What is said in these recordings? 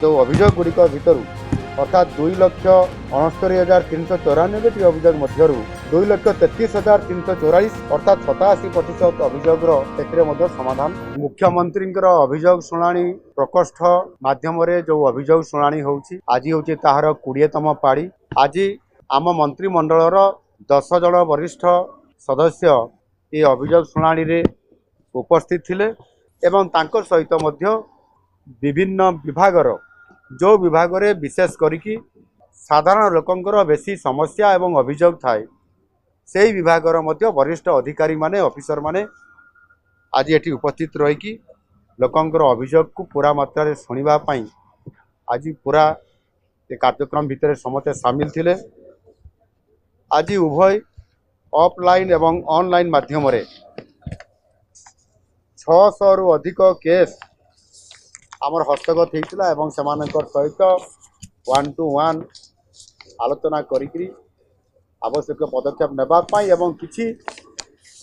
जो अभियोग गुड़िक भितर अर्थात 2,69,394 अभियोग मध्य 2,33,344 अर्थात 87% अभियोग समाधान मुख्यमंत्री अभियोग शुणाणी प्रकोष्ठ माध्यम जो अभियोग शुणाणी होची आज होची ताहार 20तम पाड़ी। आज आम मंत्रिमंडल 10 जन वरिष्ठ सदस्य ये अभियोग शुणाणी रे उपस्थित थिले एवं तांकर सहित मध्य विभिन्न विभागर जो विभाग रे विशेष करिकी साधारण लोकंकर बेसी समस्या एवं अभियोग थाए से विभागर मध्य वरिष्ठ अधिकारी माने ऑफिसर माने आज एटी उपस्थित रही लोकंकर अभियोग को पूरा मात्रा रे सुनिबा पई आज पूरा ये कार्यक्रम भितर समस्त शामिल थिले। आज उभय ऑफलाइन एवं ऑनलाइन माध्यम रे 600 रु अधिक केस आमर हस्तगत होता एवं सेमानकर सहित 1-to-1 आलोचना करी आवश्यक पदक्षेप नेबाई एवं किसी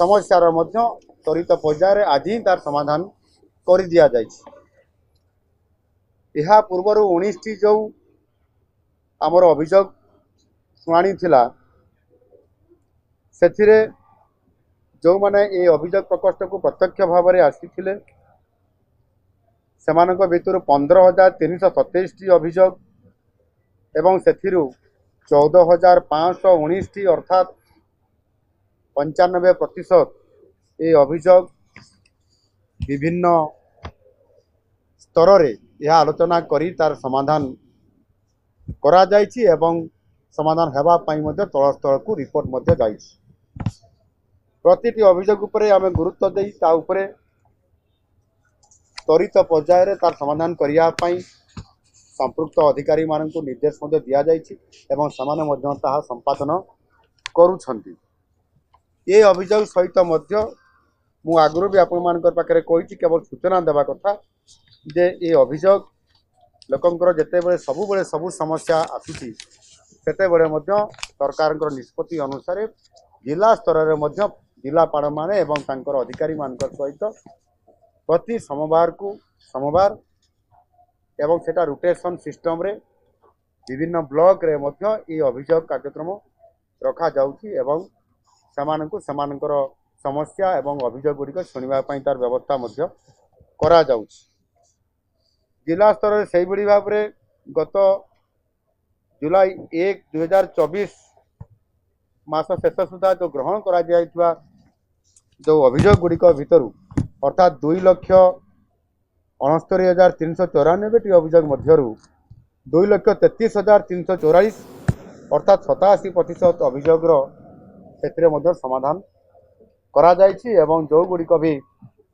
समस्यार मध्य त्वरित पर्यायर आज ही तार समाधान कर दि जाए। यह पूर्वर 19टी जो आमर अभियोग शुणाणी थिला से जो माने ये अभियोग प्रकोष्ठ को प्रत्यक्ष भाव में आसी सेमानक भितर 15,327 अभियोग एवं से 14,519 अर्थात 95% ये अभियोग विभिन्न स्तर रे यह आलोचना करी तार समाधान करा जायछि एवं समाधान हेबा पई मध्ये तल स्तर को रिपोर्ट मध्ये जायछि। प्रतिटी अभियोग उपरे आमे गुरुत्व देई ता उपरे त्वरित पर्यायर तार समाधान करने संपृक्त अधिकारी मान निर्देश दि जाएवं से संपादन करुछंती। ये अभियोग सहित मु आगु भी आपण पाखे कही केवल सूचना देवा कथा जे ये अभियोग लोकंकर जिते सबु समस्या आसुची सेते सरकार निष्पत्ति अनुसार जिला स्तर में जिलापाल माने एवं तांकर अधिकारी मान सहित प्रति सोमवार एवं सेटा रोटेशन सिस्टम रे विभिन्न ब्लॉक रे मध्य ये अभियोग कार्यक्रम रखा जाउची एवं सेमानकर समस्या एवं अभियोग गुड़िक शुणा तार व्यवस्था मध्य करा जाउची। जिला स्तर से भाई भाव में गत जुलाई 1, 2024 मास शेष सुधा जो ग्रहण करा जायथिबा जो अभियोग गुड़िक भितर अर्थात 2,69,394 अभियोग मध्य 2,33,344 अर्थात 87% अभियोग से समाधान करा जायछि एवं जो गुड़िक भी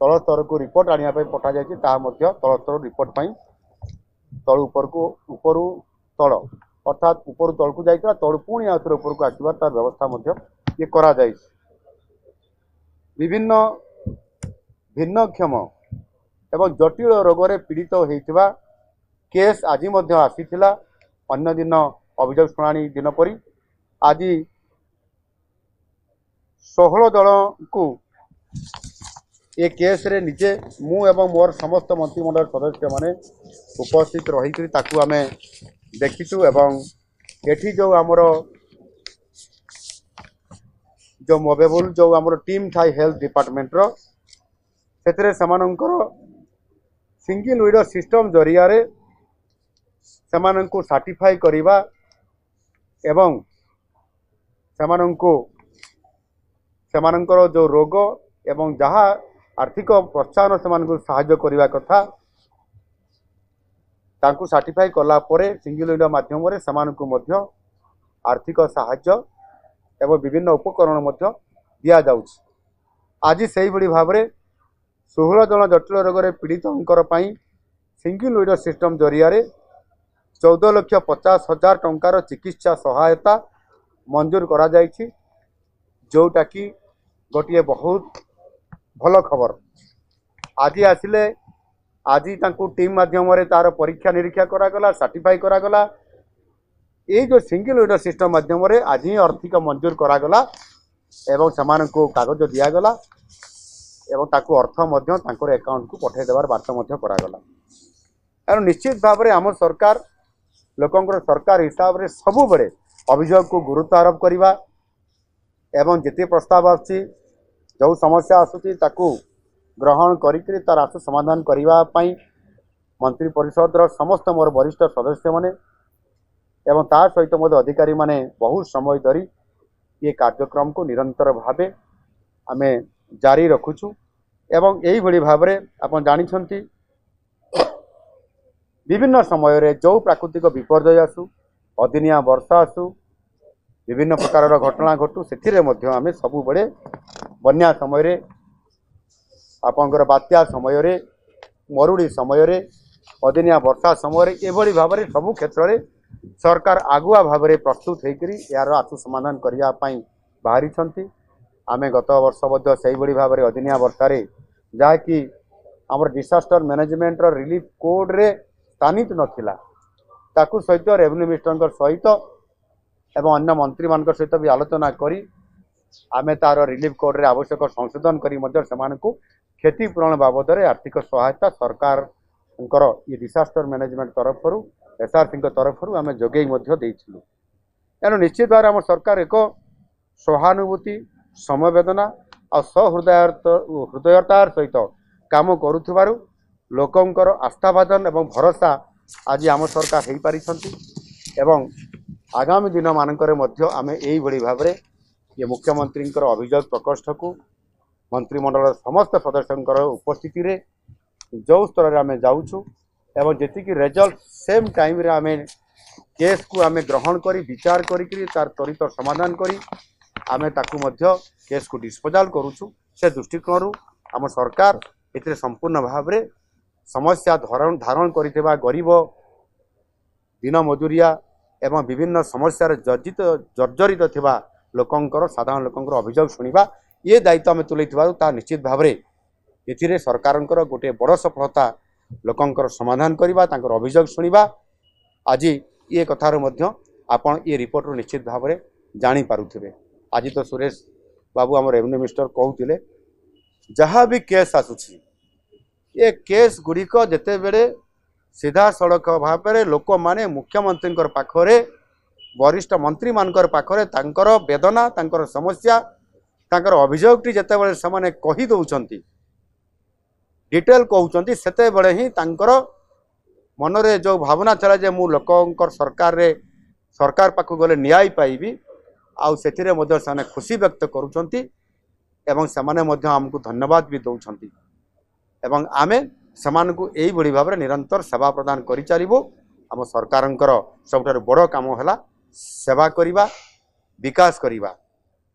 तल स्तर को रिपोर्ट आनिया पठा जायछि ता मध्य तल स्तर रिपोर्ट पाई तल ऊपर को ऊपर तल अर्थात ऊपर तल को जाइता तल पुणी आउथरे ऊपर को आसीबार तार व्यवस्था मध्य ये करा जायछि। विभिन्न भिन्नक्षम एवं जटिल रोग रे पीड़ित होइतिबा केस आज मध्य आसीथिला अन्य दिन अभियोग शुणाणी दिन परी आज 16 जन को ये केस रे निजे मु एवं मोर समस्त मंत्रिमंडल सदस्य माने उपस्थित रही ताकू आमे देखिचु एवं एठी जो आमर जो मोबेबुल जो आमर टीम थाई हेल्थ डिपार्टमेंट रो सेतरे समानंकर सिंगल विडो सिस्टम जरिया रे समानंको सर्टिफाई करिबा एवं समानंकर जो रोग एवं जहाँ आर्थिक प्रोत्साहन से साहाय्य करने कथा तांकु सर्टिफाई कला परे सिंगल विंडो माध्यम रे समानकु मध्य आर्थिक साहाय्य एवं विभिन्न उपकरण मध्य दिया जाउछि। आज सही बड़ी भाव रे 16 जन जटिल रोग रे पीड़ितंकर पई सिंगल विंडो सिस्टम जरिया रे 14,50,000 टंकार चिकित्सा सहायता मंजूर करा जाइछि जोटा कि गोटे बहुत भल खबर। आज आसिले आज तांकु टीम माध्यम रे तार परीक्षा निरीक्षा करागला सर्टिफाई करागला ये जो सिंगल विंडो सिस्टम माध्यम रे आज ही आर्थिक मंजूर करागला एवं समान को कागज दियागला एवं ताकु अर्थ मध्य तांकर अकाउंट को पठाई देवार बार्ता मध्य करागला। एणु निश्चित भाव में आम सरकार लोकंर सरकार हिसाब से सबु बड़े अभियोग को गुरुत्व आरोप करवा एवं जिते प्रस्ताव आसुची जो समस्या आसूची ताकू ग्रहण करी तार आशु समाधान करने मंत्री परिषद समस्त मोर वरिष्ठ सदस्य माने एवं ता सहित मध्य अधिकारी माने बहुत समय धरी ये कार्यक्रम को निरंतर भावे आमे जारी रखुछु एवं यही भली भाव में आपण जानिछंती विभिन्न समय रे जो प्राकृतिक विपर्यय आसु अदिनिया वर्षा आसु विभिन्न प्रकार घटना घटू से आम सबु बड़े बन्या समय रे आपंकर बात्या समय रे मरुड़ी समय रे अदिनिया वर्षा समय रे एभली भाव में सबु क्षेत्र में सरकार आगुआ भाव में प्रस्तुत होकर यार आशु समाधान करने बाहरी आमे गत वर्ष मध्य से ही भाव में अदिनिया वर्षा जहाँकि आमर डिसास्टर मैनेजमेंट रिलीफ कोड रे स्थानित नथिला ताकू सहित रेवेन्यू मिनिस्टर सहित एवं अन्य मंत्री मान सहित भी आलोचना करी आमे तार रिलीफ कोड रे आवश्यक संशोधन करी मध्य समान को क्षतिपूरण बाबद में आर्थिक सहायता सरकार ये डिसास्टर मैनेजमेंट तरफ एसआरसी तरफ आम जोगे एणु निश्चित भाव आम सरकार एक सहानुभूति समवेदना और हृदयतार सहित काम करुथिबारु लोकंकर आस्थाभाजन एवं भरोसा आज आम सरकार हो पारिछंती एवं आगामी दिन मानकरे मध्य आमे एई भली भाव में ये मुख्यमंत्री अभियोग प्रकोष्ठ को मंत्रिमंडल समस्त सदस्यों उपस्थिति रे जो स्तर में आम जाऊँ एवं जी रिजल्ट सेम टाइम रे आमे केस को आमे ग्रहण करी विचार करी तार त्वरित समाधान करी आमे ताकू मध्य केस को डिस्पोजाल करूछु से दृष्टिकोण आम सरकार एथिरे संपूर्ण भाव में समस्या धारण करिथिबा गरीब दिन मजूरिया एवं विभिन्न समस्या जर्जरित थिबा लोकंकर साधारण लोकंकर अभियोग शुणिबा ये दायित्व आम तुलैथिबारु ता निश्चित भाव में एथिरे सरकारंकर गोटे बड़ सफलता लोकंकर समाधान करवा तांकर अभियोग शुणिबा आज ये कथार मध्य आपण ये रिपोर्ट रू निश्चित भाव में जानी पारुथिबे। आज तो सुरेश बाबू आम रेवेन्यू मिनिस्टर कहते जहाँ भी केस आसुची ये केस गुड़िक जिते बेले सीधा सड़क भाव में लोक माने मुख्यमंत्री पाखरे वरिष्ठ मंत्री मानकर पाखरे तांकर वेदना तांकर समस्या तांकर अभियोगटी जिते बेले से कही दौरान डिटेल कहते सेते बड़े ही तांकर मनरे जो भावना था जे मु लोकंकर सरकार पाखु गले न्याय पाइबी आउ सेथिरे मध्य से खुशी व्यक्त करुछंती एवं सेमाने मध्य हमको धन्यवाद भी दौरान एवं आमे समान को यही भली भाव में निरंतर सेवा प्रदान करि चलिबो। आम सरकारंकर सबठारु बड़ काम है सेवा करिबा विकास करिबा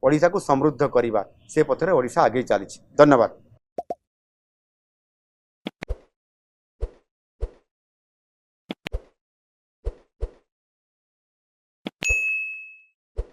ओडिशा को समृद्ध करिबा से पथरे ओडिशा आगे चली। धन्यवाद।